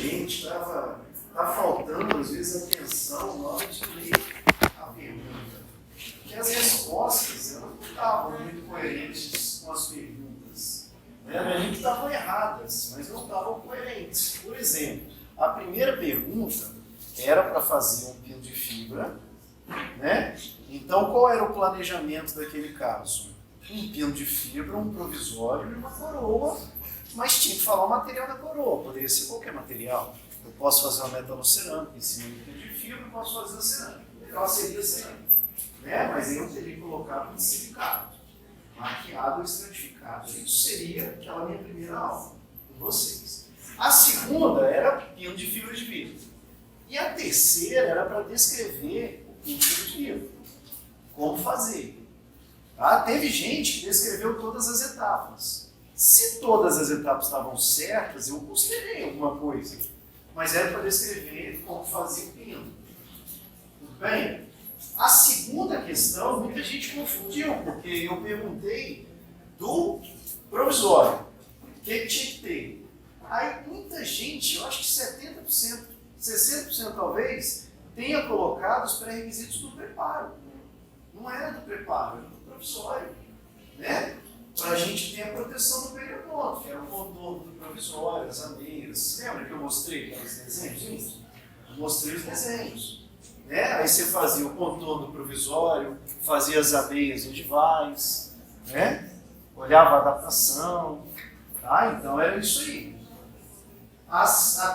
gente tá faltando, às vezes, atenção na hora de ler a pergunta. Porque as respostas elas não estavam muito coerentes com as perguntas. Né? Não é nem que estavam erradas, mas não estavam coerentes. Por exemplo, a primeira pergunta era para fazer um pino de fibra, né? Então, qual era o planejamento daquele caso? Um pino de fibra, um provisório e uma coroa, mas tinha que falar o material da coroa, poderia ser qualquer material. Eu posso fazer uma metalocerâmica em cima do pino de fibra, eu posso fazer a cerâmica. Ela seria cerâmica, né? Mas eu teria que colocar um silicado, maquiado ou estratificado. Isso seria aquela minha primeira aula com vocês. A segunda era pino de fibra de vidro. E a terceira era para descrever o pino de fibra de vidro. Como fazer. Tá? Teve gente que descreveu todas as etapas. Se todas as etapas estavam certas, eu considerei alguma coisa. Mas era para descrever como fazer o pino. Tudo bem? A segunda questão, muita gente confundiu, porque eu perguntei do provisório. O que tinha que ter? Aí muita gente, eu acho que 70%, 60% talvez, tenha colocado os pré-requisitos do preparo. Não era do preparo, era do provisório. Né? Para a gente ter a proteção do periodonto, que era o contorno do provisório, as abelhas. Lembra que eu mostrei aqueles desenhos? Eu mostrei os desenhos. Né? Aí você fazia o contorno do provisório, fazia as abelhas ogivais, né? Olhava a adaptação. Tá? Então era isso aí. A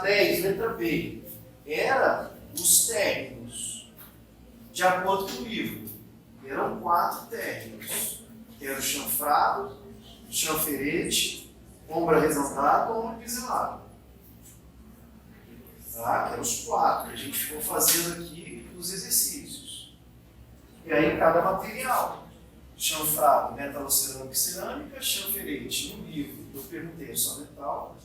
10, letra B, era os términos, de acordo com o livro. Eram 4 términos, que era o chanfrado, chanferete, ombro arredondado, ombro biselado. Tá? Que eram os 4 que a gente ficou fazendo aqui nos exercícios. E aí cada material. Chanfrado, metalocerâmica e cerâmica, chanferete, no livro, eu perguntei só metal.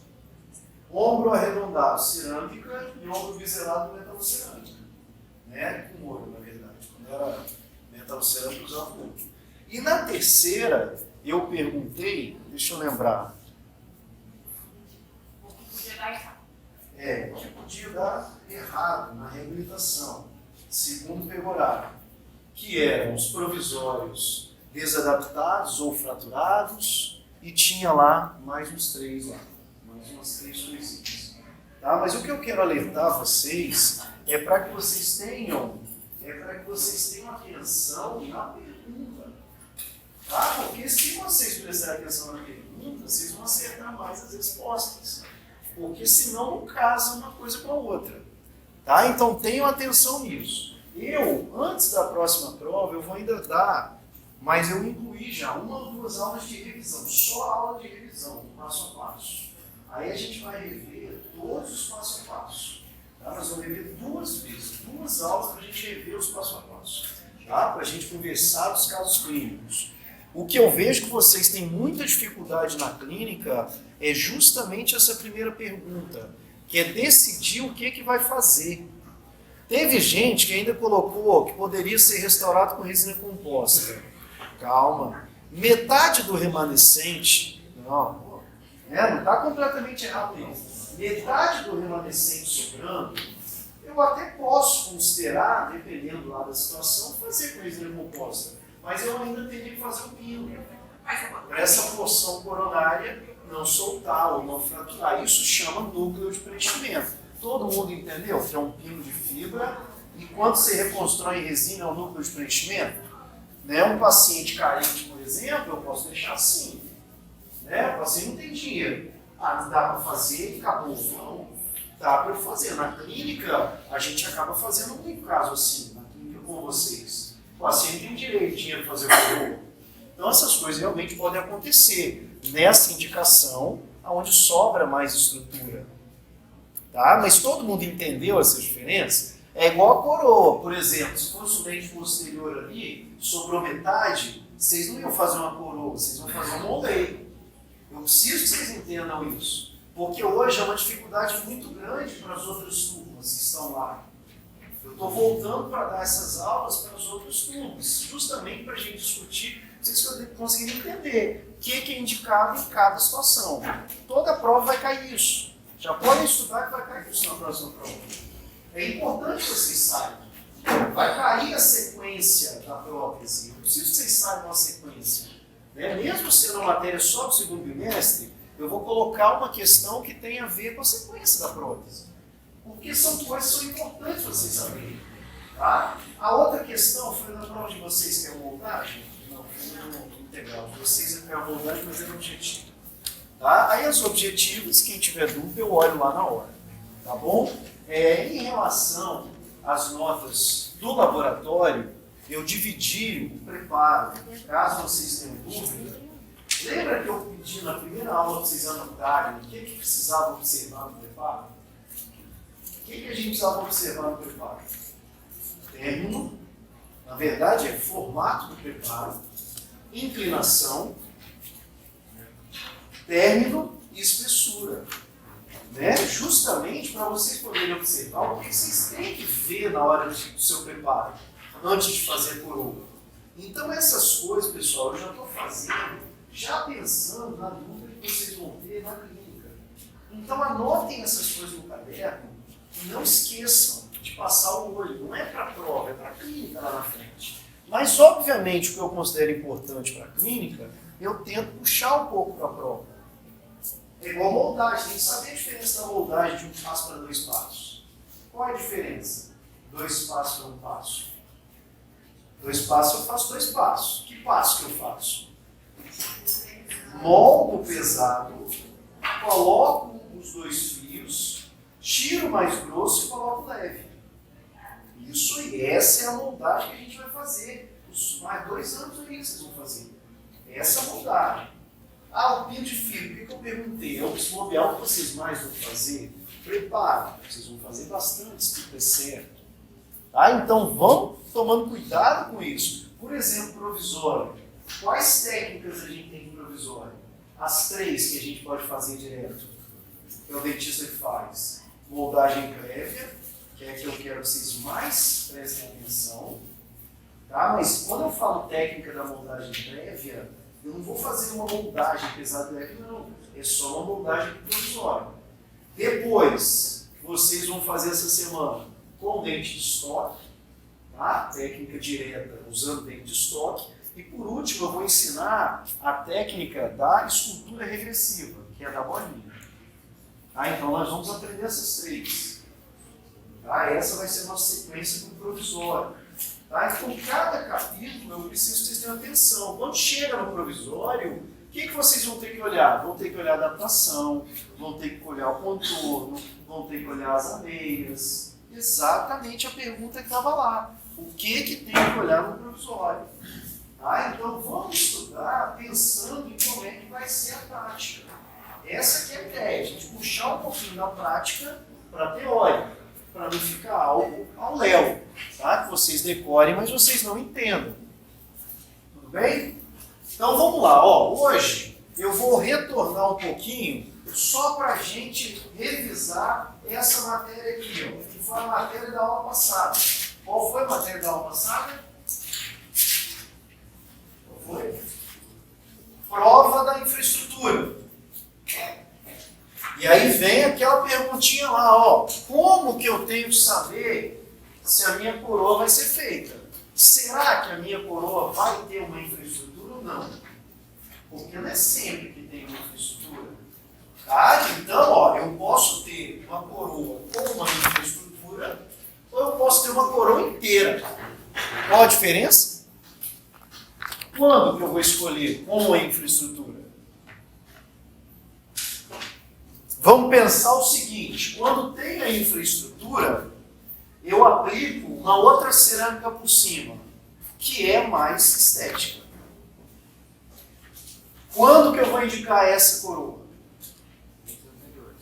Ombro arredondado, cerâmica, e ombro biselado, metalocerâmica. Né? Com ouro, na verdade. Quando era metalocerâmica, usava ouro. E na terceira, eu perguntei, deixa eu lembrar. O que podia dar errado. O que podia dar errado na reabilitação, segundo o Pegoraro, que eram os provisórios desadaptados ou fraturados, e tinha lá mais uns 3 lá. Mais umas 3 coisinhas. Tá? Mas o que eu quero alertar vocês é para que vocês tenham atenção na pergunta. Tá? Porque se vocês prestarem atenção na pergunta, vocês vão acertar mais as respostas. Porque senão não casa uma coisa com a outra. Tá? Então tenham atenção nisso. Eu, antes da próxima prova, eu vou ainda dar, mas eu incluí já 1 ou 2 aulas de revisão, só aula de revisão, passo a passo. Aí a gente vai rever todos os passo a passo. Tá? Nós vamos rever 2 vezes, 2 aulas para a gente rever os passo a passo. Tá? Para a gente conversar dos casos clínicos. O que eu vejo que vocês têm muita dificuldade na clínica é justamente essa primeira pergunta, que é decidir o que vai fazer. Teve gente que ainda colocou que poderia ser restaurado com resina composta. Calma. Metade do remanescente, não está completamente errado isso. Metade do remanescente sobrando, eu até posso considerar, dependendo lá da situação, fazer com resina composta. Mas eu ainda teria que fazer o pino. Para essa porção coronária não soltar ou não fraturar. Isso chama núcleo de preenchimento. Todo mundo entendeu que é um pino de fibra e quando você reconstrói em resina é um núcleo de preenchimento? Né? Um paciente carente, por exemplo, eu posso deixar assim. Né? O paciente não tem dinheiro. Não dá para fazer e acabou. Não, dá para eu fazer. Na clínica, a gente acaba fazendo muito caso assim, na clínica com vocês. O paciente tem direito de dinheiro para fazer o coroa. Então essas coisas realmente podem acontecer nessa indicação onde sobra mais estrutura. Tá? Mas todo mundo entendeu essa diferença? É igual a coroa, por exemplo, se fosse o dente posterior ali, sobrou metade, vocês não iam fazer uma coroa, vocês vão fazer um moleio. Eu preciso que vocês entendam isso, porque hoje é uma dificuldade muito grande para as outras turmas que estão lá. Eu estou voltando para dar essas aulas para as outras turmas, justamente para a gente discutir, vocês conseguirem entender o que é indicado em cada situação. Toda prova vai cair isso. Já podem estudar que vai cair isso na próxima prova. É importante que vocês saibam. Vai cair a sequência da prótese. Eu preciso que vocês saibam a sequência. Né? Mesmo sendo uma matéria só do segundo bimestre, eu vou colocar uma questão que tem a ver com a sequência da prótese. Porque são coisas que são importantes vocês saberem. Tá? A outra questão foi na prova de vocês, que é a moldagem. Não, foi no integral. De vocês é a moldagem, mas é no objetivo. Tá? Aí os objetivos, quem tiver dúvida, eu olho lá na hora. Tá bom? Em relação às notas do laboratório, eu dividi o preparo. Caso vocês tenham dúvida, lembra que eu pedi na primeira aula para vocês anotarem o que precisava observar no preparo? O que a gente precisava observar no preparo? Término, na verdade é formato do preparo, inclinação, término e espessura. Né? Justamente para vocês poderem observar o que vocês têm que ver na hora do seu preparo, antes de fazer a coroa. Então essas coisas, pessoal, eu já estou fazendo, já pensando na dúvida que vocês vão ter na clínica. Então anotem essas coisas no caderno e não esqueçam de passar o olho. Não é para a prova, é para a clínica lá na frente. Mas, obviamente, o que eu considero importante para a clínica, eu tento puxar um pouco para a prova. É igual moldagem, tem que saber a diferença da moldagem de um passo para 2 passos. Qual é a diferença? 2 passos para 1 passo. 2 passos eu faço 2 passos. Que passo que eu faço? Moldo pesado, coloco os 2 fios, tiro mais grosso e coloco leve. Isso e essa é a moldagem que a gente vai fazer. Os mais 2 anos aí que vocês vão fazer. Essa é a moldagem. O pino de fio, por que eu perguntei? É o que vocês mais vão fazer? Preparo. Vocês vão fazer bastante, se tudo der certo. Então vão tomando cuidado com isso. Por exemplo, provisório. Quais técnicas a gente tem de provisório? As 3 que a gente pode fazer direto. Que é o dentista que faz. Moldagem prévia, que é a que eu quero que vocês mais prestem atenção. Tá? Mas quando eu falo técnica da moldagem prévia, eu não vou fazer uma moldagem pesada leve, não. É só uma moldagem provisória. Depois, vocês vão fazer essa semana com dente de estoque, tá? Técnica direta usando dente de estoque. E por último, eu vou ensinar a técnica da escultura regressiva, que é da bolinha. Então nós vamos aprender essas 3. Essa vai ser a nossa sequência do provisório. Então, cada capítulo, eu preciso que vocês tenham atenção. Quando chega no provisório, o que vocês vão ter que olhar? Vão ter que olhar a adaptação, vão ter que olhar o contorno, vão ter que olhar as ameias. Exatamente a pergunta que estava lá. O que tem que olhar no provisório? Então, vamos estudar pensando em como é que vai ser a prática. Essa que é a ideia, a gente puxar um pouquinho da prática para a teórica, para não ficar algo ao léu, tá? Que vocês decorem, mas vocês não entendam. Tudo bem? Então vamos lá. Hoje eu vou retornar um pouquinho só para a gente revisar essa matéria aqui, que foi a matéria da aula passada. Qual foi a matéria da aula passada? Qual foi? Prova da infraestrutura. E aí vem aquela perguntinha lá, como que eu tenho que saber se a minha coroa vai ser feita? Será que a minha coroa vai ter uma infraestrutura ou não? Porque não é sempre que tem uma infraestrutura. Então, eu posso ter uma coroa com uma infraestrutura ou eu posso ter uma coroa inteira. Qual a diferença? Quando que eu vou escolher como é infraestrutura? Vamos pensar o seguinte, quando tem a infraestrutura, eu aplico uma outra cerâmica por cima, que é mais estética. Quando que eu vou indicar essa coroa?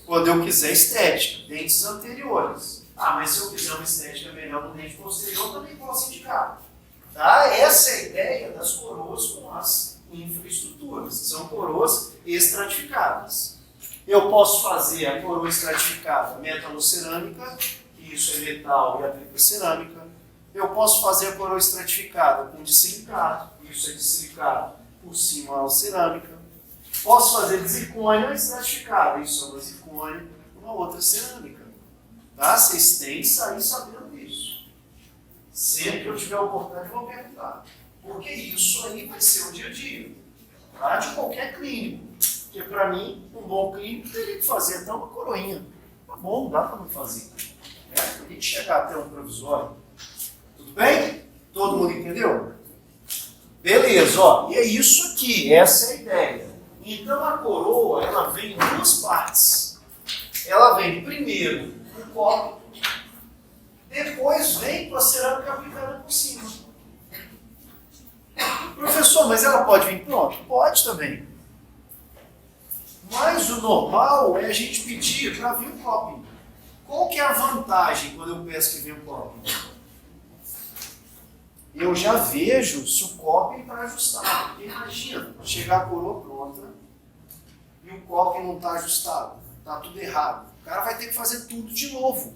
Quando eu quiser estética, dentes anteriores. Mas se eu quiser uma estética melhor no dente posterior, também posso indicar. Essa é a ideia das coroas com as infraestruturas. São coroas estratificadas. Eu posso fazer a coroa estratificada metalocerâmica, que isso é metal e a tripla cerâmica. Eu posso fazer a coroa estratificada com dissilicato, isso é dissilicato por cima a cerâmica. Posso fazer de zircônia estratificada, isso é uma zircônia. uma outra cerâmica. Tá? Vocês têm que sair sabendo disso. Sempre que eu tiver a oportunidade, eu vou perguntar. Porque isso aí vai ser o dia a dia. Tá? De qualquer clínico. Porque para mim, um bom clínico teria que fazer até uma coroinha. Tá bom, dá para não fazer. Tem que chegar até um provisório. Tudo bem? Todo mundo entendeu? Beleza, ó. E é isso aqui, essa é a ideia. Então a coroa, ela vem em duas partes. Ela vem primeiro no copo, depois vem com a cerâmica aplicada por cima. Professor, mas ela pode vir pronto? Pode também. Mas o normal é a gente pedir para vir um copo. Qual que é a vantagem quando eu peço que venha um copo? Eu já vejo se o copo está ajustado. Porque imagina, chegar a coroa pronta e o copo não está ajustado. Está tudo errado. O cara vai ter que fazer tudo de novo.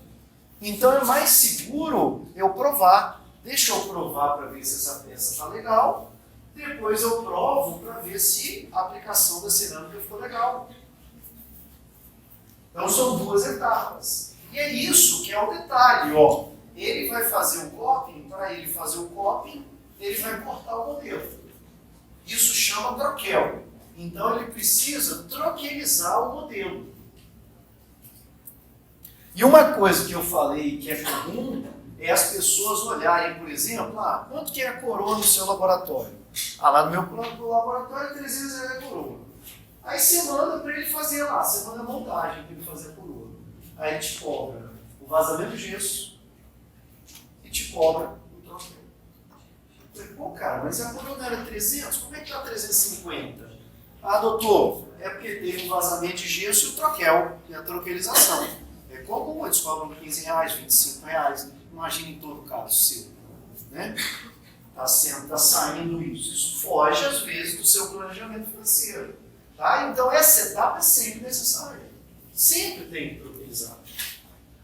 Então é mais seguro eu provar. Deixa eu provar para ver se essa peça está legal. Depois eu provo para ver se a aplicação da cerâmica ficou legal. Então são duas etapas. E é isso que é o detalhe. Ó. Ele vai fazer o coping, para ele fazer o coping, ele vai cortar o modelo. Isso chama troquel. Então ele precisa troquelizar o modelo. E uma coisa que eu falei que é comum é as pessoas olharem, por exemplo, quanto que é a coroa no seu laboratório? Lá no meu laboratório é 300 reais a coroa. Aí você manda para ele fazer lá, você manda a montagem para ele fazer a coroa. Aí ele te cobra o vazamento de gesso e te cobra o troquel. Eu falei, pô cara, mas a coroa não era 300? Como é que está 350? Doutor, é porque teve um vazamento de gesso e o troquel, e a troquelização. É comum, eles cobram 15 reais, 25 reais. Imagina em todo caso seu. Né? Tá saindo isso. Isso foge, às vezes, do seu planejamento financeiro. Tá? Então, essa etapa é sempre necessária. Sempre tem que troquelizar.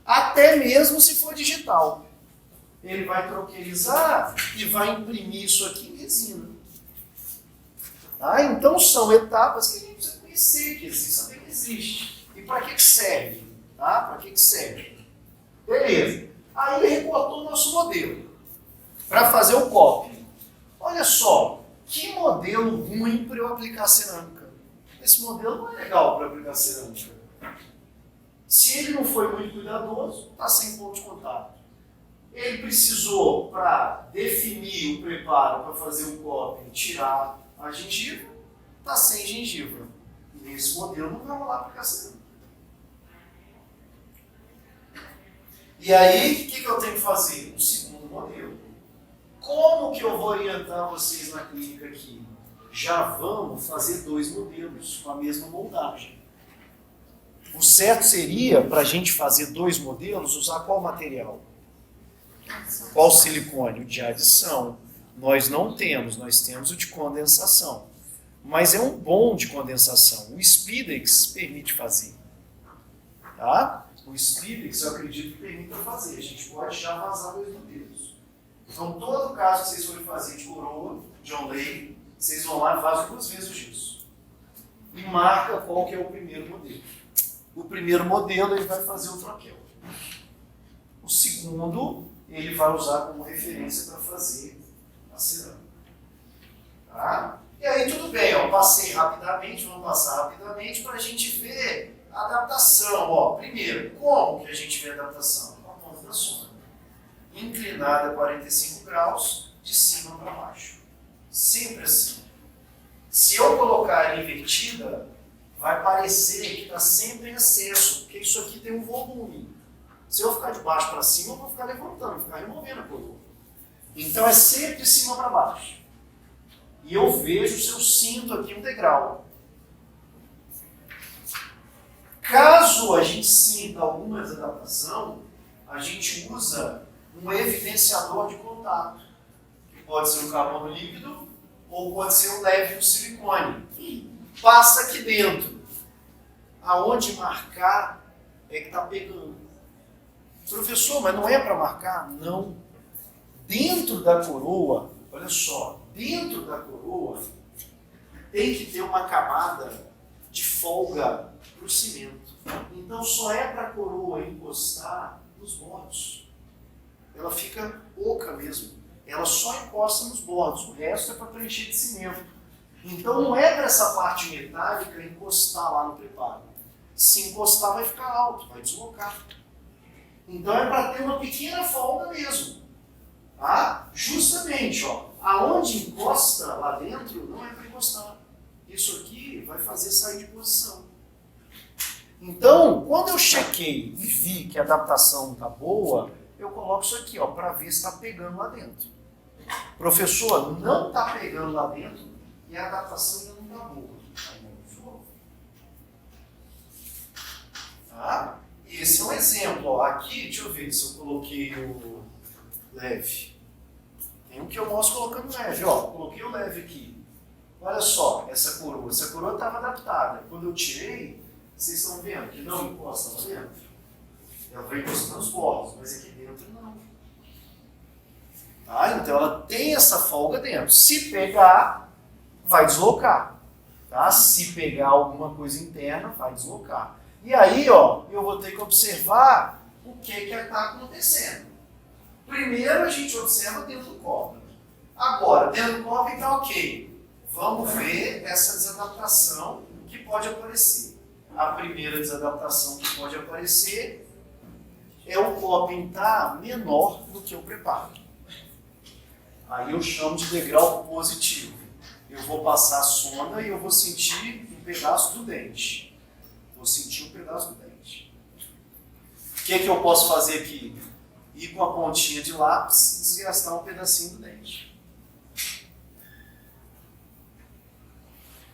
Até mesmo se for digital. Ele vai troquelizar e vai imprimir isso aqui em resina. Tá? Então, são etapas que a gente precisa conhecer, que existe, saber que existe. E para que serve? Tá? Para que serve? Beleza. Aí ele recortou o nosso modelo para fazer o copy. Olha só, que modelo ruim para eu aplicar cerâmica. Esse modelo não é legal para aplicar cerâmica. Se ele não foi muito cuidadoso, está sem ponto de contato. Ele precisou, para definir o preparo, para fazer o copy, tirar a gengiva, está sem gengiva. Nesse modelo não vai rolar aplicar cerâmica. E aí, o que eu tenho que fazer? Um segundo modelo. Como que eu vou orientar vocês na clínica aqui? Já vamos fazer 2 modelos com a mesma moldagem. O certo seria, para a gente fazer 2 modelos, usar qual material? Qual silicone? O de adição. Nós não temos, nós temos o de condensação. Mas é um bom de condensação. O Spidex permite fazer. Tá? O Spidex, eu acredito que permita fazer. A gente pode já vazar 2 modelos. Então, todo caso que vocês forem fazer de coroa, John Lay, vocês vão lá e fazem 2 vezes o gesso. E marca qual que é o primeiro modelo. O primeiro modelo ele vai fazer o troquel. O segundo, ele vai usar como referência para fazer a cerâmica. Tá? E aí, tudo bem, passei rapidamente, vamos passar rapidamente para a gente ver a adaptação. Primeiro, como que a gente vê a adaptação? Com a ponta da sonda. Inclinada a 45 graus, de cima para baixo. Sempre assim. Se eu colocar ela invertida, vai parecer que está sempre em excesso, porque isso aqui tem um volume. Se eu ficar de baixo para cima, eu vou ficar levantando, vou ficar removendo a coroa. Então é sempre de cima para baixo. E eu vejo se eu sinto aqui um degrau. Caso a gente sinta alguma desadaptação, a gente usa um evidenciador de contato, que pode ser um carbono líquido ou pode ser um leve do silicone. E passa aqui dentro. Aonde marcar é que está pegando. Professor, mas não é para marcar? Não. Dentro da coroa, olha só, dentro da coroa tem que ter uma camada de folga para o cimento. Então só é para a coroa encostar nos bordos. Ela fica oca mesmo. Ela só encosta nos bordos. O resto é para preencher de cimento. Então não é para essa parte metálica encostar lá no preparo. Se encostar vai ficar alto, vai deslocar. Então é para ter uma pequena folga mesmo. Tá? Justamente, ó, aonde encosta lá dentro não é para encostar. Isso aqui vai fazer sair de posição. Então, quando eu chequei e vi que a adaptação está boa, eu coloco isso aqui, ó, para ver se está pegando lá dentro. Professor, não está pegando lá dentro e a adaptação ainda não está boa. Tá? Esse é um exemplo. Ó. Aqui, deixa eu ver se eu coloquei o leve. Tem um que eu mostro colocando leve. Ó, coloquei o leve aqui. Olha só, essa coroa estava adaptada. Quando eu tirei, vocês estão vendo que não encosta lá dentro? Ela vai encostar nos bordos, mas aqui dentro não. Tá? Então ela tem essa folga dentro. Se pegar, vai deslocar. Tá? Se pegar alguma coisa interna, vai deslocar. E aí, ó, eu vou ter que observar o que está acontecendo. Primeiro a gente observa dentro do copo. Agora, dentro do copo está ok. Vamos ver essa desadaptação que pode aparecer. A primeira desadaptação que pode aparecer é o coping estar menor do que o preparo. Aí eu chamo de degrau positivo. Eu vou passar a sonda e eu vou sentir um pedaço do dente. Vou sentir um pedaço do dente. O que eu posso fazer aqui? Ir com a pontinha de lápis e desgastar um pedacinho do dente.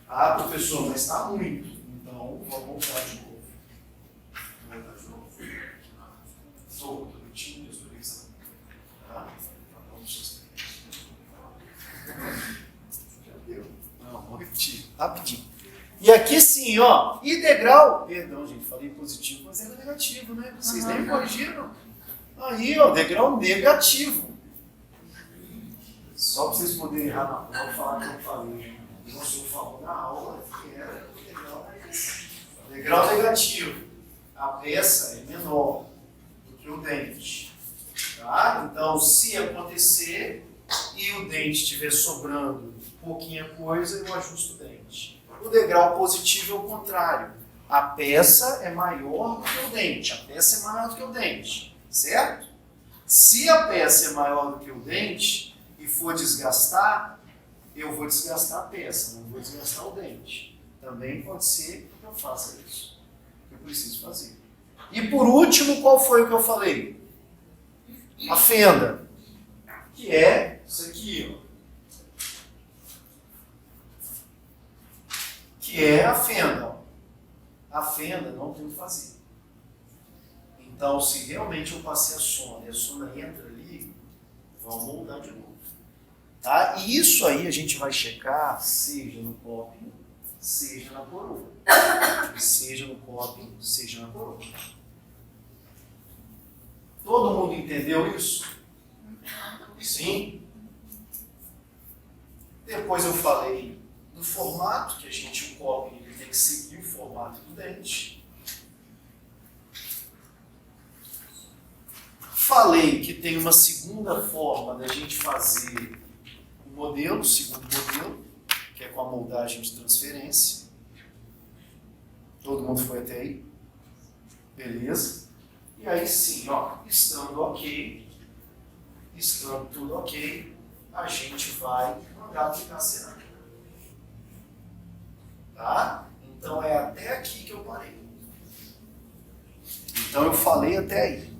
Ah, professor, mas está muito. Então, vou voltar de novo. Vou voltar de novo. Estou repetindo, estou pensando. Tá? Vamos já deu? Não, vou repetir. Rapidinho. E aqui sim, ó. E degrau. Perdão, gente, falei positivo, mas era negativo, né? Vocês nem corrigiram. Aí, ó, degrau negativo. Só para vocês poderem errar na prova, falar que eu falei. O professor falou na aula que era degrau negativo. A peça é menor do que o dente. Tá? Então, se acontecer e o dente estiver sobrando pouquinha coisa, eu ajusto o dente. O degrau positivo é o contrário. A peça é maior do que o dente. A peça é maior do que o dente. Certo? Se a peça é maior do que o dente e for desgastar, eu vou desgastar a peça, não vou desgastar o dente. Também pode ser que eu faça isso. Que eu preciso fazer. E por último, qual foi o que eu falei? A fenda. Que é isso aqui, ó. Que é a fenda. Ó. A fenda não tem o que fazer. Então, se realmente eu passei a sonda e a sonda entra ali, vamos moldar de novo. Tá? E isso aí a gente vai checar, seja no coping, seja na coroa. Seja no coping, seja na coroa. Todo mundo entendeu isso? Sim? Depois eu falei do formato, que a gente, o coping, ele tem que seguir o formato do dente. Falei que tem uma segunda forma da gente fazer o modelo, o segundo modelo, que é com a moldagem de transferência. Todo mundo foi até aí? Beleza? E aí sim, ó, estando ok, estando tudo ok, a gente vai mandar aplicar a cerâmica. Tá? Então é até aqui que eu parei. Então eu falei até aí.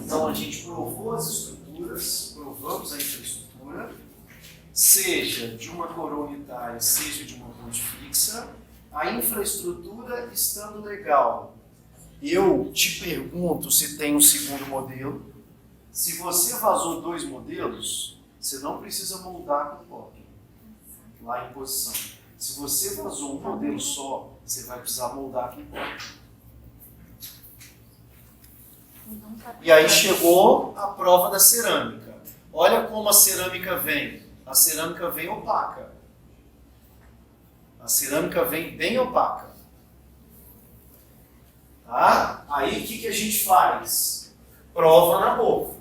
Então a gente provou as estruturas, provamos a infraestrutura, seja de uma coroa unitária, seja de uma ponte fixa. A infraestrutura estando legal, eu te pergunto se tem um segundo modelo. Se você vazou 2 modelos, você não precisa moldar com o coping lá em posição. Se você vazou um modelo só, você vai precisar moldar com o coping. E aí chegou a prova da cerâmica. Olha como a cerâmica vem. A cerâmica vem opaca. A cerâmica vem bem opaca. Tá? Aí o que a gente faz? Prova na boca.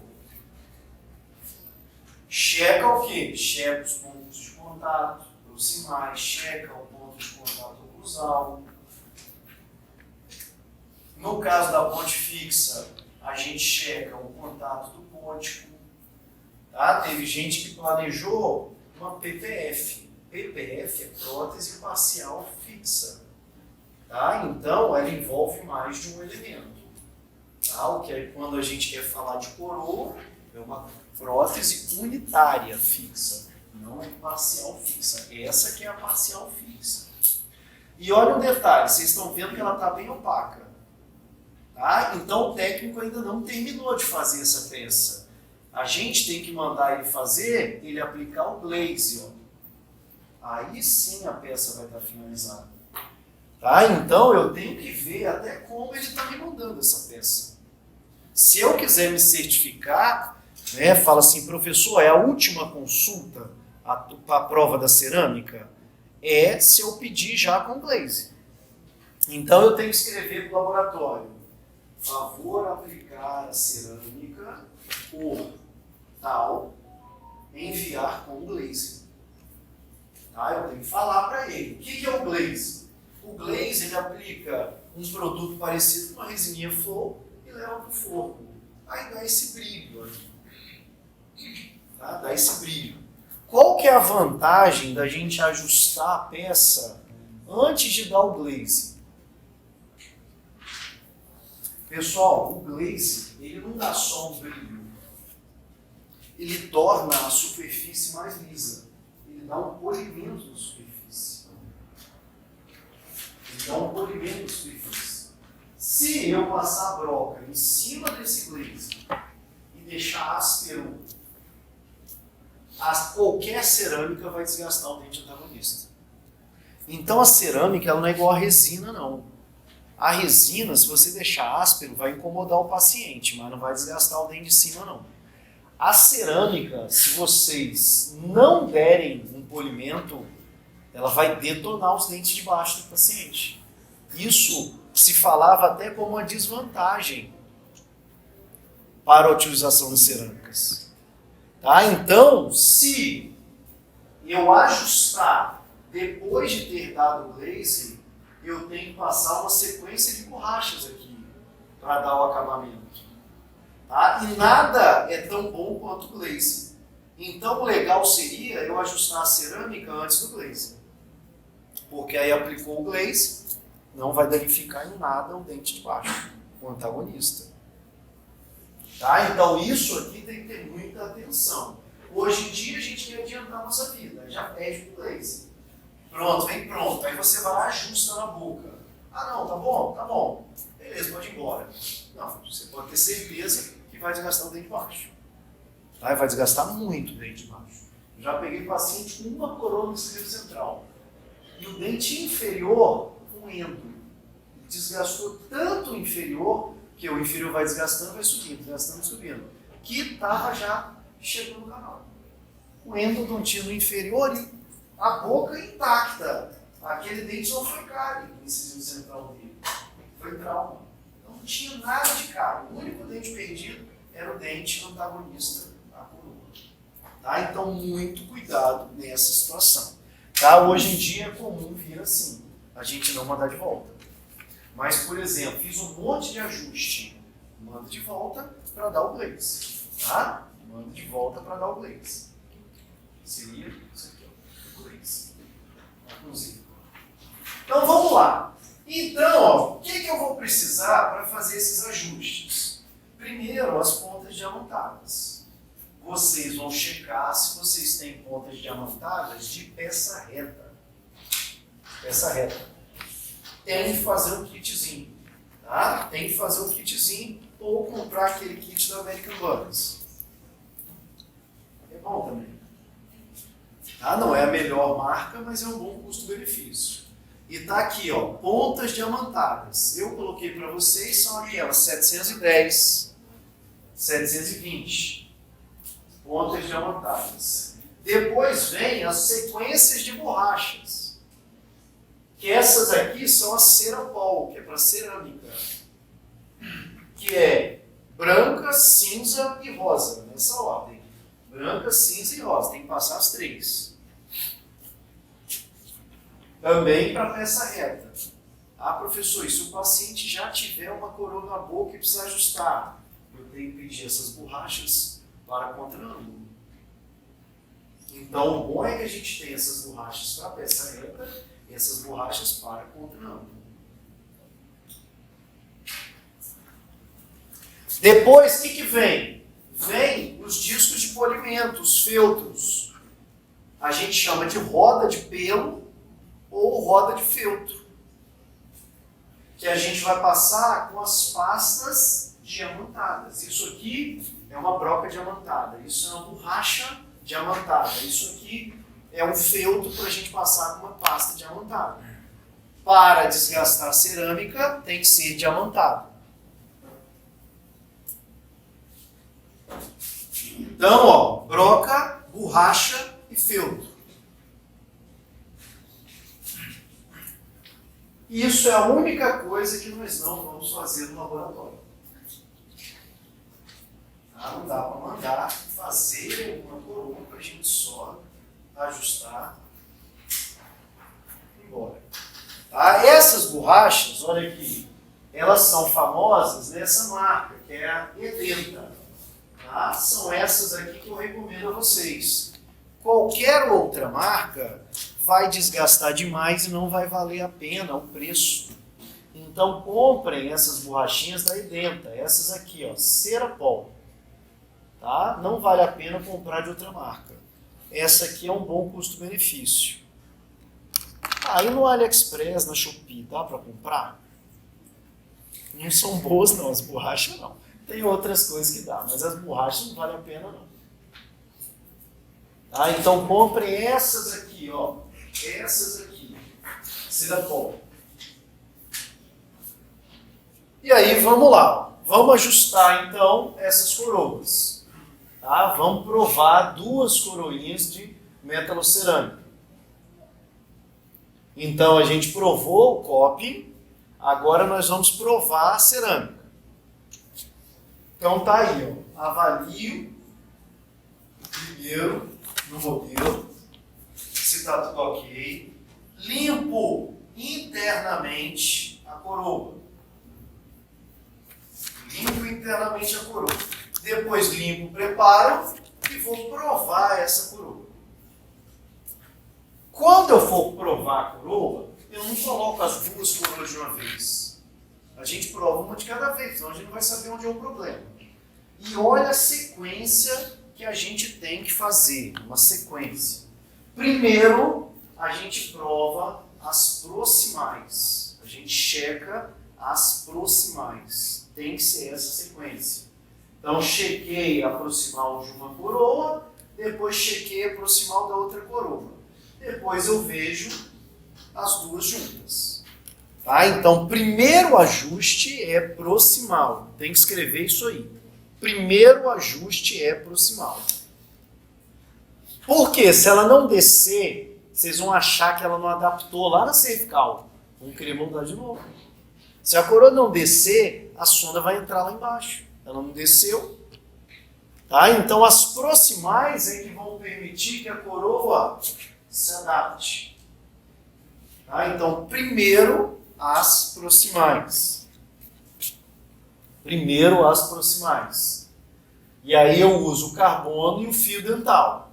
Checa o quê? Checa os pontos de contato proximais, checa o ponto de contato oclusal. No caso da ponte fixa, a gente checa o contato do póntico. Tá? Teve gente que planejou uma PPF. PPF é prótese parcial fixa. Tá? Então, ela envolve mais de um elemento. Tá? O que é quando a gente quer falar de coroa, é uma prótese unitária fixa, não é parcial fixa. Essa que é a parcial fixa. E olha um detalhe, vocês estão vendo que ela está bem opaca. Tá? Então, o técnico ainda não terminou de fazer essa peça. A gente tem que mandar ele fazer, ele aplicar o glaze. Ó. Aí sim a peça vai estar finalizada. Tá? Então eu tenho que ver até como ele está me mandando essa peça. Se eu quiser me certificar, né, fala assim, professor, é a última consulta a prova da cerâmica? É se eu pedir já com glaze. Então eu tenho que escrever para o laboratório. Favor aplicar a cerâmica por tal, enviar com glaze. Tá? Eu tenho que falar para ele. O que é o glaze? O glaze ele aplica um produto parecido com uma resininha flow e leva para o forno. Aí dá esse brilho aqui. Tá? Dá esse brilho. Qual que é a vantagem da gente ajustar a peça antes de dar o glaze? Pessoal, o glaze ele não dá só um brilho. Ele torna a superfície mais lisa. Ele dá um polimento na superfície. Se eu passar a broca em cima desse glaze e deixar áspero, qualquer cerâmica vai desgastar o dente antagonista. Então a cerâmica ela não é igual a resina, não. A resina, se você deixar áspero, vai incomodar o paciente, mas não vai desgastar o dente de cima, não. A cerâmica, se vocês não derem um polimento, ela vai detonar os dentes de baixo do paciente. Isso se falava até como uma desvantagem para a utilização de cerâmicas. Tá? Então, se eu ajustar depois de ter dado o glaze, eu tenho que passar uma sequência de borrachas aqui para dar o acabamento. Tá? E nada é tão bom quanto o glaze. Então, o legal seria eu ajustar a cerâmica antes do glaze. Porque aí aplicou o glaze, não vai danificar em nada o dente de baixo, o antagonista. Tá? Então, isso aqui tem que ter muita atenção. Hoje em dia, a gente quer adiantar a nossa vida, já pede o glaze. Pronto, vem pronto. Aí você vai lá e ajusta na boca. Ah, não, tá bom? Tá bom. Beleza, pode ir embora. Não, você pode ter certeza que vai desgastar o dente de baixo. Tá? Vai desgastar muito o dente de baixo. Já peguei paciente com uma coroa no esclero central. E o dente inferior, roendo. Desgastou tanto o inferior, que o inferior vai desgastando, vai subindo, desgastando e subindo. Que estava já chegando no canal. O endodontia no inferior e a boca intacta. Aquele dente não foi cárie, o incisivo central dele. Foi trauma. Não tinha nada de cárie. O único dente perdido era o dente antagonista da coroa. Tá? Então, muito cuidado nessa situação. Tá? Hoje em dia é comum vir assim, a gente não mandar de volta. Mas, por exemplo, fiz um monte de ajuste. Manda de volta para dar o glaze. Tá? Manda de volta para dar o glaze. Seria isso aqui, ó, o glaze. Inclusive. Então, vamos lá. Então, ó, o que eu vou precisar para fazer esses ajustes? Primeiro, as pontas diamantadas. Vocês vão checar se vocês têm pontas diamantadas de peça reta. Peça reta. Tem que fazer um kitzinho. Tá? Tem que fazer um kitzinho ou comprar aquele kit da American Buttons. É bom também. Tá? Não é a melhor marca, mas é um bom custo-benefício. E tá aqui, ó, pontas diamantadas. Eu coloquei para vocês, são aquelas 710, 720. Pontas diamantadas. Depois vem as sequências de borrachas. Que essas aqui são a Cerapol, que é para cerâmica. que é branca, cinza e rosa, nessa ordem. Branca, cinza e rosa, tem que passar as três. Também para peça reta. Ah, professor, e se o paciente já tiver uma coroa na boca e precisar ajustar, eu tenho que pedir essas borrachas para contraângulo. Então, o bom é que a gente tem essas borrachas para peça reta e essas borrachas para contraângulo. Depois, o que vem? Vem os discos de polimento, os feltros. A gente chama de roda de pelo ou roda de feltro. Que a gente vai passar com as pastas diamantadas. Isso aqui é uma broca diamantada, isso é uma borracha diamantada, isso aqui é um feltro para a gente passar com uma pasta diamantada. Para desgastar a cerâmica, tem que ser diamantado. Então, ó, broca, borracha e feltro. Isso é a única coisa que nós não vamos fazer no laboratório. Tá? Não dá para mandar fazer uma coroa para a gente só ajustar e ir embora. Tá? Essas borrachas, olha aqui, elas são famosas nessa marca, que é a Edenta. Tá? São essas aqui que eu recomendo a vocês. Qualquer outra marca vai desgastar demais e não vai valer a pena o preço. Então comprem essas borrachinhas da Edenta, essas aqui, ó, Cerapol. Tá? Não vale a pena comprar de outra marca. Essa aqui é um bom custo-benefício. Aí no AliExpress, na Shopee, dá para comprar? Não são boas não, as borrachas não. Tem outras coisas que dá, mas as borrachas não vale a pena não. Tá? Então comprem essas aqui, ó. Essas aqui. Cerapol. E aí vamos lá. Vamos ajustar então essas coroas. Tá? Vamos provar duas coroinhas de metalocerâmica. Então a gente provou o COP, agora nós vamos provar a cerâmica. Então tá aí, ó. Avalio primeiro no modelo, se está tudo ok. Limpo internamente a coroa. Limpo internamente a coroa. Depois limpo, preparo e vou provar essa coroa. Quando eu for provar a coroa, eu não coloco as duas coroas de uma vez. A gente prova uma de cada vez, senão a gente não vai saber onde é o problema. E olha a sequência que a gente tem que fazer, uma sequência. Primeiro, a gente prova as proximais. A gente checa as proximais. Tem que ser essa sequência. Então, chequei a proximal de uma coroa, depois chequei a proximal da outra coroa. Depois eu vejo as duas juntas. Tá? Então, primeiro ajuste é proximal. Tem que escrever isso aí. Primeiro ajuste é proximal. Porque se ela não descer, vocês vão achar que ela não adaptou lá na cervical. Vamos querer mudar de novo. Se a coroa não descer, a sonda vai entrar lá embaixo. Ela não desceu. Tá? Então as proximais é que vão permitir que a coroa se adapte. Tá? Então primeiro as proximais. Primeiro as proximais. E aí eu uso o carbono e o fio dental.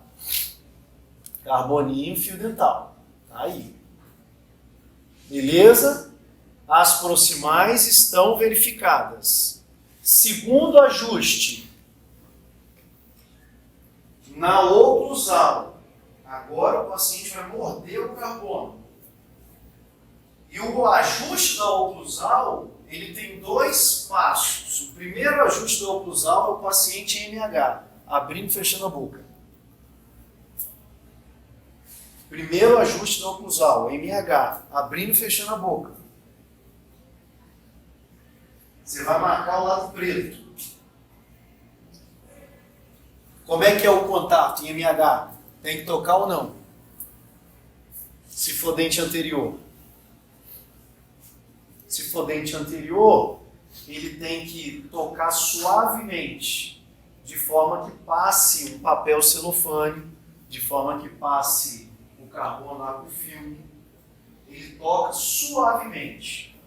Carboninho e fio dental. Tá aí. Beleza? As proximais estão verificadas. Segundo ajuste. Na oclusal. Agora o paciente vai morder o carbono. E o ajuste da oclusal, ele tem dois passos. O primeiro ajuste da oclusal é o paciente em MH, abrindo e fechando a boca. Primeiro ajuste da oclusal, MH, abrindo e fechando a boca. Você vai marcar o lado preto. Como é que é o contato em MH? Tem que tocar ou não? Se for dente anterior. Se for dente anterior, ele tem que tocar suavemente, de forma que passe um papel celofane, de forma que passe o carbono lá com o filme. Ele toca suavemente.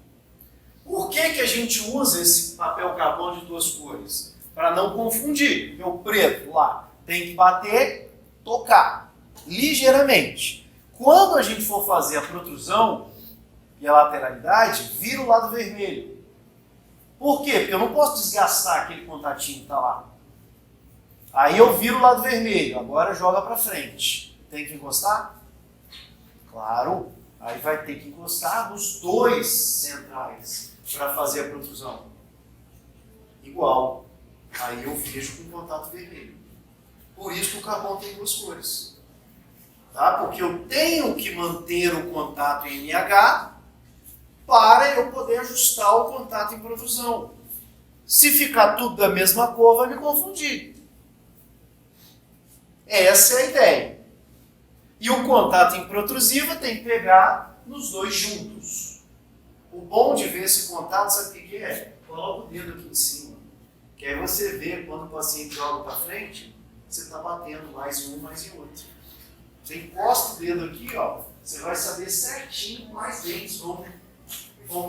Por que a gente usa esse papel carbono de 2 cores? Para não confundir. Porque o preto lá tem que bater, tocar, ligeiramente. Quando a gente for fazer a protrusão e a lateralidade, vira o lado vermelho. Por quê? Porque eu não posso desgastar aquele contatinho que está lá. Aí eu viro o lado vermelho, agora joga para frente. Tem que encostar? Claro. Aí vai ter que encostar nos 2 centrais para fazer a protrusão. Igual. Aí eu vejo com contato vermelho. Por isso que o carbono tem 2 cores. Tá? Porque eu tenho que manter o contato em NH para eu poder ajustar o contato em protrusão. Se ficar tudo da mesma cor, vai me confundir. Essa é a ideia. E o contato em protrusiva tem que pegar nos 2 juntos. O bom de ver esse contato, sabe o que é? Coloca o dedo aqui em cima. Que aí você vê, quando o paciente joga para frente, você está batendo mais em um, mais em outro. Você encosta o dedo aqui, ó, você vai saber certinho quais dentes vão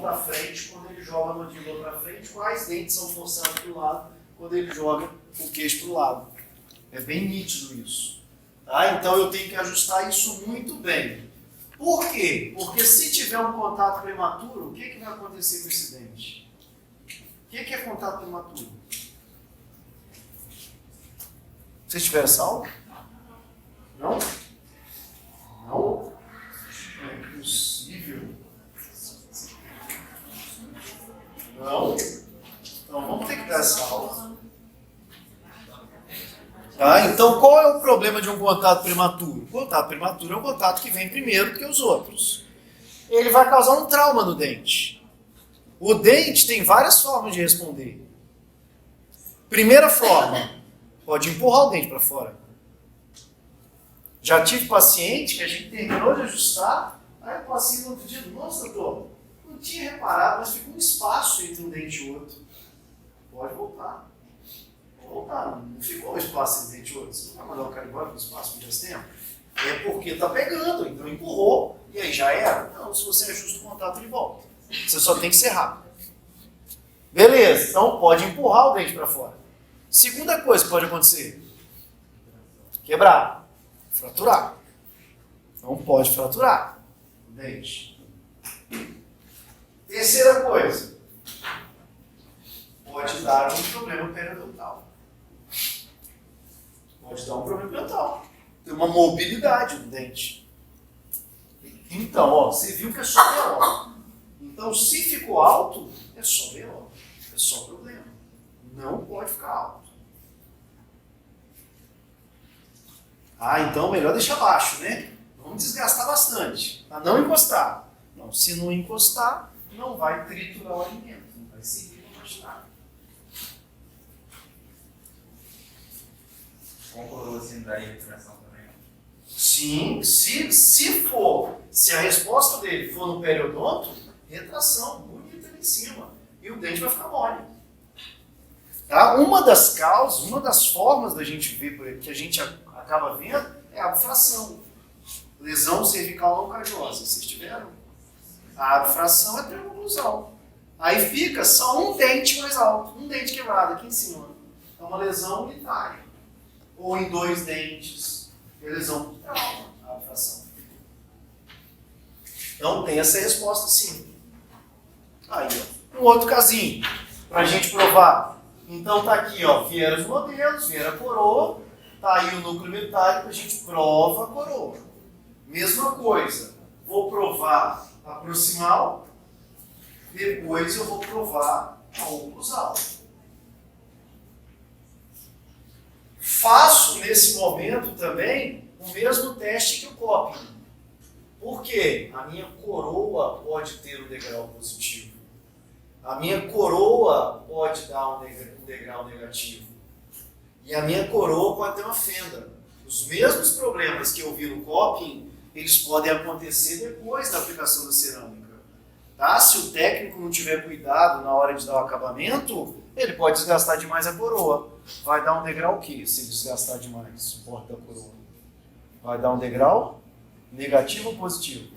para frente quando ele joga a mandíbula para frente, quais dentes são forçados para o lado quando ele joga o queixo para o lado. É bem nítido isso. Tá? Então eu tenho que ajustar isso muito bem. Por quê? Porque se tiver um contato prematuro, o que vai acontecer com esse dente? O que é contato prematuro? Vocês tiveram essa aula? Não? Não? Não é possível. Não? Então vamos ter que dar essa aula. Tá? Então qual é o problema de um contato prematuro? O contato prematuro é um contato que vem primeiro do que os outros. Ele vai causar um trauma no dente. O dente tem várias formas de responder. Primeira forma, pode empurrar o dente para fora. Já tive paciente que a gente terminou de ajustar, aí o paciente no outro dia, nossa, doutor, não tinha reparado, mas ficou um espaço entre um dente e outro. Pode voltar. Pode voltar, não ficou um espaço entre um dente e outro. Você não vai mandar o cara embora com o espaço por esse tempo? É porque está pegando, então empurrou, e aí já era. Não, se você ajusta o contato, ele volta. Você só tem que ser rápido. Beleza, então pode empurrar o dente para fora. Segunda coisa que pode acontecer: quebrar, fraturar. Não pode fraturar o dente. Terceira coisa: pode dar um problema periodontal. Pode dar um problema periodontal. Tem uma mobilidade no dente. Então, ó, você viu que é só BO. Então, se ficou alto, é só BO. É só problema. Não pode ficar alto. Ah, então melhor deixar baixo, né? Vamos desgastar bastante, para não encostar. Não, se não encostar, não vai triturar o alimento, não vai seguir para mastigar. Concordou assim, daria retração também? Sim, se a resposta dele for no periodonto, retração, bonita ali em cima, e o dente vai ficar mole. Tá? Uma das causas, uma das formas da gente ver, que a gente acaba vendo, é a abfração. Lesão cervical não cardiosa. Vocês tiveram? A abfração é triangulação. Aí fica só um dente mais alto, um dente quebrado aqui em cima. É uma lesão unitária. Ou em 2 dentes. É lesão por trauma, a abfração. Então tem essa resposta sim. Aí, ó. Um outro casinho, para a gente provar. Então tá aqui, ó, vieram os modelos, vieram a coroa, tá aí o núcleo metálico, a gente prova a coroa. Mesma coisa, vou provar a proximal, depois eu vou provar a oclusal. Faço nesse momento também o mesmo teste que o coping. Por quê? A minha coroa pode ter um degrau positivo. A minha coroa pode dar um degrau negativo. E a minha coroa pode ter uma fenda. Os mesmos problemas que eu vi no coping, eles podem acontecer depois da aplicação da cerâmica. Tá? Se o técnico não tiver cuidado na hora de dar o acabamento, ele pode desgastar demais a coroa. Vai dar um degrau o quê? Se desgastar demais o bordo da coroa. Vai dar um degrau negativo ou positivo?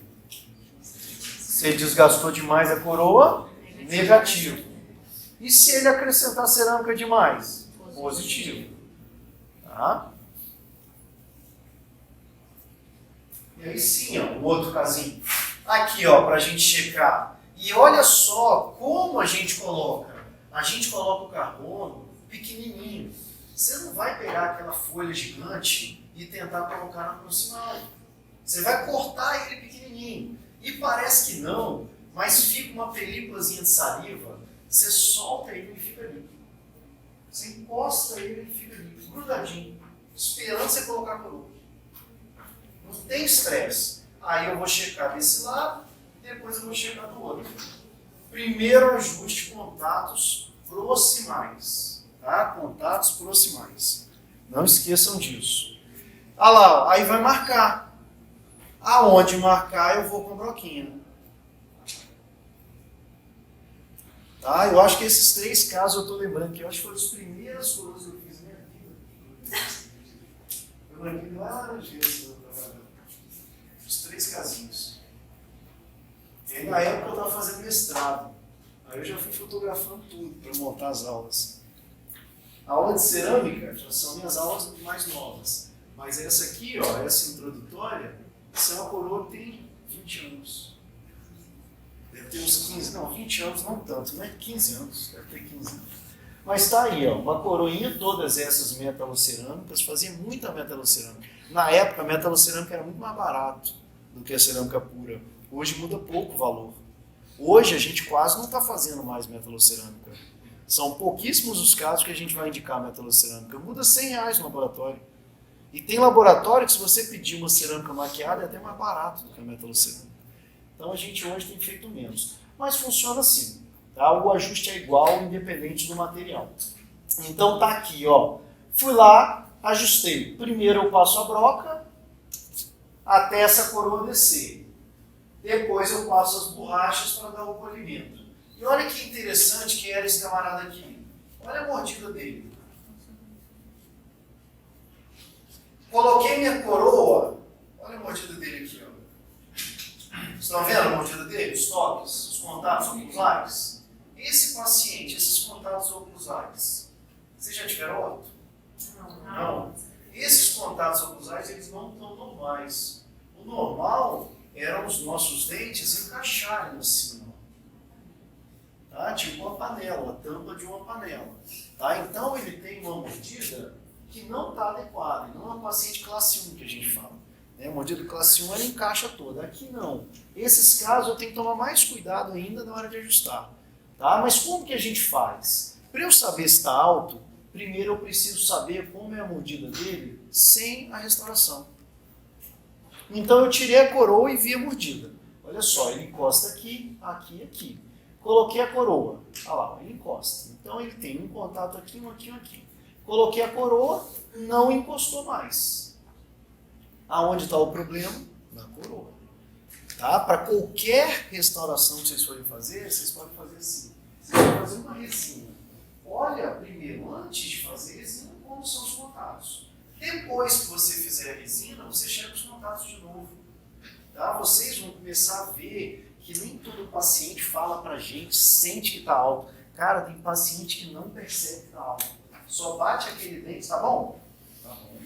Se ele desgastou demais a coroa, negativo. E se ele acrescentar cerâmica demais? Positivo. Tá? E aí sim, ó, um outro casinho. Aqui, ó, para a gente checar. E olha só como a gente coloca. A gente coloca o carbono pequenininho. Você não vai pegar aquela folha gigante e tentar colocar na proximal. Você vai cortar ele pequenininho. E parece que não, mas fica uma películazinha de saliva. Você solta ele e fica ali. Você encosta ele e fica ali, grudadinho, esperando você colocar a coroa. Não tem estresse. Aí eu vou checar desse lado, depois eu vou checar do outro. Primeiro ajuste contatos proximais. Tá? Contatos proximais. Não esqueçam disso. Ah lá, ó, aí vai marcar. Aonde marcar eu vou com a broquinha. Tá? Eu acho que esses 3 casos eu estou lembrando que eu acho que foram os primeiros coroas que eu fiz na minha vida. Eu lembrei várias vezes. Os 3 casinhos. E aí, na época eu estava fazendo mestrado. Aí eu já fui fotografando tudo para montar as aulas. A aula de cerâmica já são minhas aulas mais novas. Mas essa aqui, ó, essa introdutória, essa é uma coroa que tem 20 anos. Deve ter uns 15, não, 20 anos não tanto, né? 15 anos, deve ter 15 anos. Mas está aí, ó, uma coroinha, todas essas metalocerâmicas, fazia muita metalocerâmica. Na época, a metalocerâmica era muito mais barato do que a cerâmica pura. Hoje muda pouco o valor. Hoje a gente quase não está fazendo mais metalocerâmica. São pouquíssimos os casos que a gente vai indicar metalocerâmica. Muda R$100 no laboratório. E tem laboratório que se você pedir uma cerâmica maquiada é até mais barato do que a metalocerâmica. Então a gente hoje tem feito menos. Mas funciona assim. Tá? O ajuste é igual, independente do material. Então tá aqui, ó. Fui lá, ajustei. Primeiro eu passo a broca até essa coroa descer. Depois eu passo as borrachas para dar o polimento. E olha que interessante que era esse camarada aqui. Olha a mordida dele. Coloquei minha coroa. Olha a mordida dele aqui, ó. Vocês estão vendo a mordida dele? Os toques, os contatos oculares. Esse paciente, esses contatos oculares, vocês já tiveram óbito? Não. Esses contatos oculares, eles não estão normais. O normal eram os nossos dentes encaixarem assim, ó. Tá? Tipo uma panela, a tampa de uma panela. Tá? Então ele tem uma mordida que não está adequada. Não é um paciente classe 1 que a gente fala. A mordida classe 1 ela encaixa toda. Aqui não. Esses casos eu tenho que tomar mais cuidado ainda na hora de ajustar. Tá? Mas como que a gente faz? Para eu saber se está alto, primeiro eu preciso saber como é a mordida dele sem a restauração. Então eu tirei a coroa e vi a mordida. Olha só, ele encosta aqui, aqui e aqui. Coloquei a coroa. Olha lá, ele encosta. Então ele tem um contato aqui, um aqui, um aqui. Coloquei a coroa, não encostou mais. Aonde está o problema? Na coroa. Tá? Para qualquer restauração que vocês forem fazer, vocês podem fazer assim. Vocês vão fazer uma resina. Olha primeiro, antes de fazer resina, como são os contatos. Depois que você fizer a resina, você chega os contatos de novo. Tá? Vocês vão começar a ver que nem todo paciente fala pra gente, sente que está alto. Cara, tem paciente que não percebe que está alto. Só bate aquele dente, tá bom? Tá bom.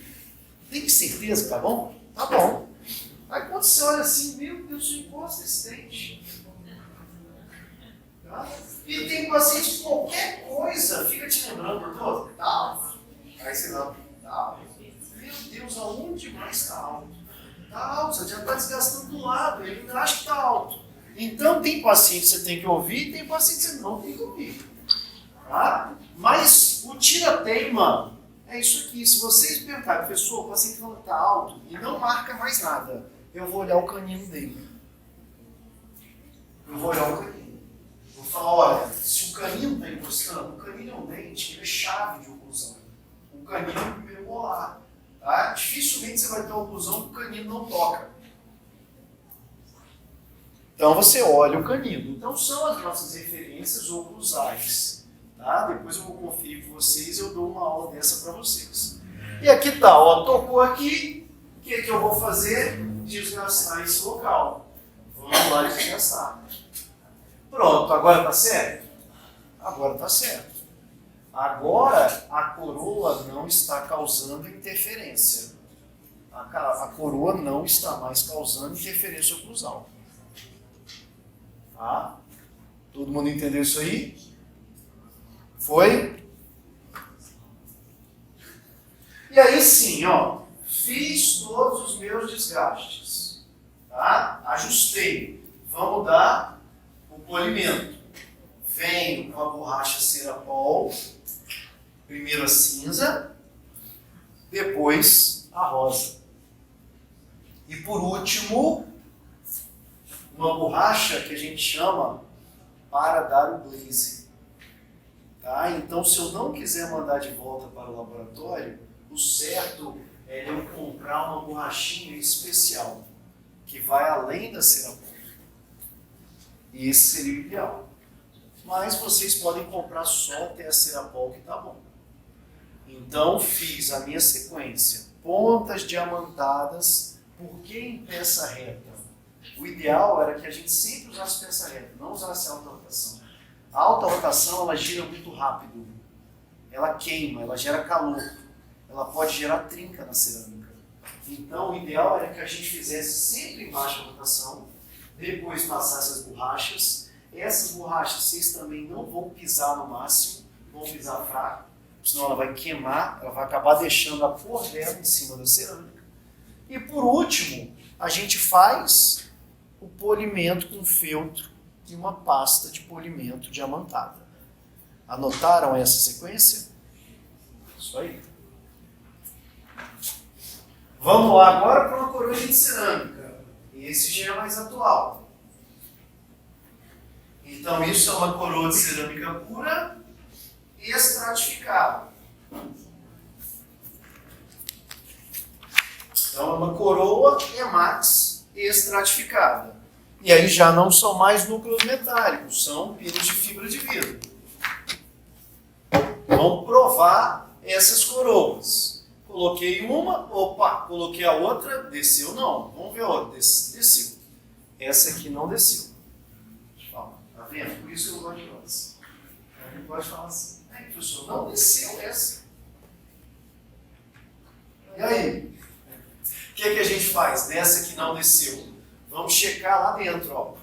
Tem certeza que tá bom? Tá bom. Aí quando você olha assim, meu Deus, eu encosta esse dente. Tá? E tem paciente que qualquer coisa fica te lembrando por todo. Tá alto. Aí você não. Tá alto. Meu Deus, aonde mais está alto? Tá alto, você já está desgastando do lado, ele ainda acha que está alto. Então tem paciente que você tem que ouvir e tem paciente que você não tem que ouvir. Tá? Mas o tira-teima é isso aqui. Se vocês perguntarem, pessoa, o paciente falando que está alto e não marca mais nada, eu vou olhar o canino dele. Eu vou olhar o canino. Vou falar, olha, se o canino está encostando, o canino é um dente, ele é chave de oclusão. O canino é o primeiro molar. Tá? Dificilmente você vai ter uma oclusão que o canino não toca. Então você olha o canino. Então são as nossas referências oclusais. Tá? Depois eu vou conferir com vocês e eu dou uma aula dessa para vocês. E aqui tá, ó, tocou aqui, o que eu vou fazer? Desgastar esse local. Vamos lá desgastar. Pronto, agora tá certo? Agora tá certo. Agora a coroa não está causando interferência. A coroa não está mais causando interferência oclusal. Tá? Todo mundo entendeu isso aí? Foi? E aí sim, ó, fiz todos os meus desgastes. Tá? Ajustei. Vamos dar o polimento. Venho com a borracha Cerapol, primeiro a cinza, depois a rosa. E por último, uma borracha que a gente chama para dar o glaze. Tá? Então, se eu não quiser mandar de volta para o laboratório, o certo é eu comprar uma borrachinha especial, que vai além da Cerapol. E esse seria o ideal. Mas vocês podem comprar só até a Cerapol, que tá bom. Então, fiz a minha sequência. Pontas diamantadas, por que em peça reta? O ideal era que a gente sempre usasse peça reta, não usasse alta rotação. A alta rotação, ela gira muito rápido. Ela queima, ela gera calor. Ela pode gerar trinca na cerâmica. Então, o ideal era que a gente fizesse sempre em baixa rotação, depois passasse as borrachas. Essas borrachas, vocês também não vão pisar no máximo, vão pisar fraco, senão ela vai queimar, ela vai acabar deixando a cor dela em cima da cerâmica. E por último, a gente faz o polimento com feltro e uma pasta de polimento diamantada. Anotaram essa sequência? Isso aí. Vamos lá agora para uma coroa de cerâmica. Esse já é mais atual. Então isso é uma coroa de cerâmica pura e estratificada. Então é uma coroa Emax estratificada. E aí já não são mais núcleos metálicos, são pinos de fibra de vidro. Vamos provar essas coroas. Coloquei uma, opa, coloquei a outra, desceu não. Vamos ver a outra, desceu. Essa aqui não desceu. Ó, tá vendo? Por isso que eu gosto de rosa. A gente pode falar assim, professor, não desceu essa. E aí? O que a gente faz dessa que não desceu? Vamos checar lá dentro, ó.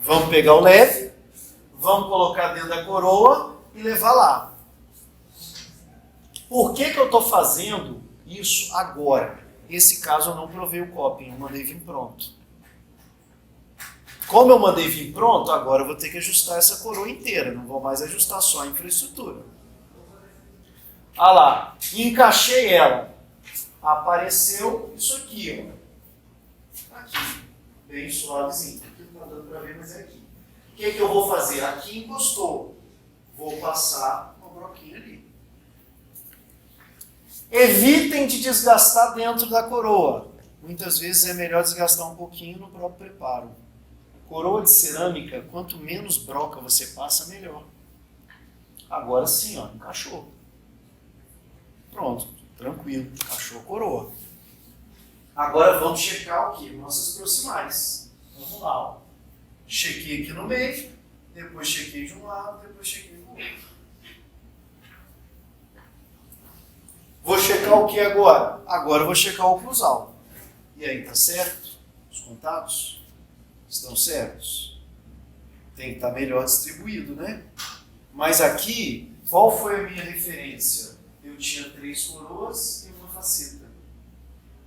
Vamos pegar o leve, vamos colocar dentro da coroa e levar lá. Por que eu estou fazendo isso agora? Nesse caso eu não provei o coping, eu mandei vir pronto. Como eu mandei vir pronto, agora eu vou ter que ajustar essa coroa inteira, não vou mais ajustar só a infraestrutura. Ah lá, encaixei ela. Apareceu isso aqui, ó. Aqui, bem suavezinho. Aqui não está dando para ver, mas é aqui. O que eu vou fazer? Aqui encostou. Vou passar uma broquinha ali. Evitem de desgastar dentro da coroa. Muitas vezes é melhor desgastar um pouquinho no próprio preparo. Coroa de cerâmica, quanto menos broca você passa, melhor. Agora sim, ó, encaixou. Pronto, tranquilo, encaixou a coroa. Agora vamos checar o quê? Nossas proximais. Vamos lá, ó. Chequei aqui no meio, depois chequei de um lado, depois chequei do outro. Vou checar o que agora? Agora eu vou checar o oclusal. E aí, tá certo? Os contatos estão certos? Tem que estar melhor distribuído, né? Mas aqui, qual foi a minha referência? Eu tinha 3 coroas e uma faceta.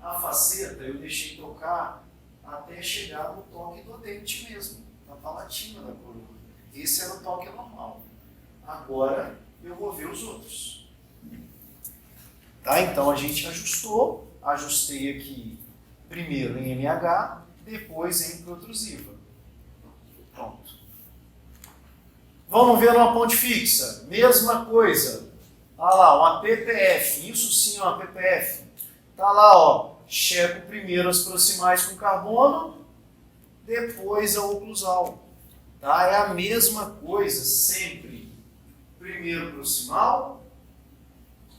A faceta eu deixei tocar até chegar no toque do dente mesmo, na palatina da coroa. Esse era o toque normal. Agora eu vou ver os outros. Tá? Então a gente ajustou, ajustei aqui primeiro em MH, depois em protrusiva. Pronto. Vamos ver uma ponte fixa. Mesma coisa. Olha lá, uma PPF. Isso sim é uma PPF. Tá lá, ó. Checo primeiro as proximais com carbono, depois a oclusal. Tá? É a mesma coisa sempre. Primeiro proximal,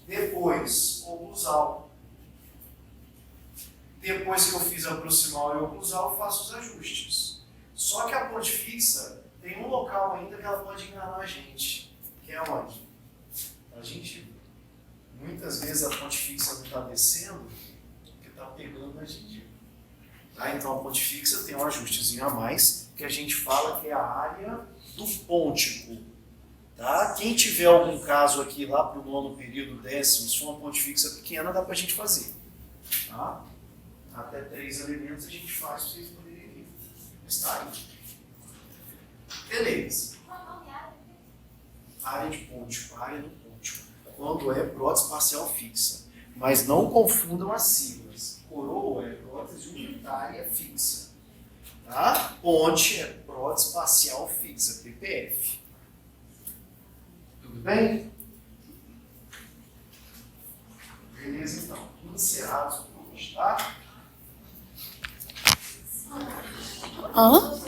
depois oclusal. Depois que eu fiz a proximal e a oclusal, eu faço os ajustes. Só que a ponte fixa tem um local ainda que ela pode enganar a gente. Que é onde? A gengiva. Muitas vezes a ponte fixa não está descendo porque está pegando na gengiva. Tá? Então a ponte fixa tem um ajustezinho a mais, que a gente fala que é a área do pôntico. Tá? Quem tiver algum caso aqui lá para o 9º período, 10º, se for uma ponte fixa pequena, dá para a gente fazer. Tá? Até 3 elementos a gente faz para vocês poderem ver. Está aí. Beleza. Área de pôntico, área do pôntico. Quando é prótese parcial fixa. Mas não confundam as siglas. Coroa é prótese unitária fixa. Tá? Ponte é prótese parcial fixa, PPF. Tudo bem? Beleza, então. Encerrados por hoje, tá? Hã?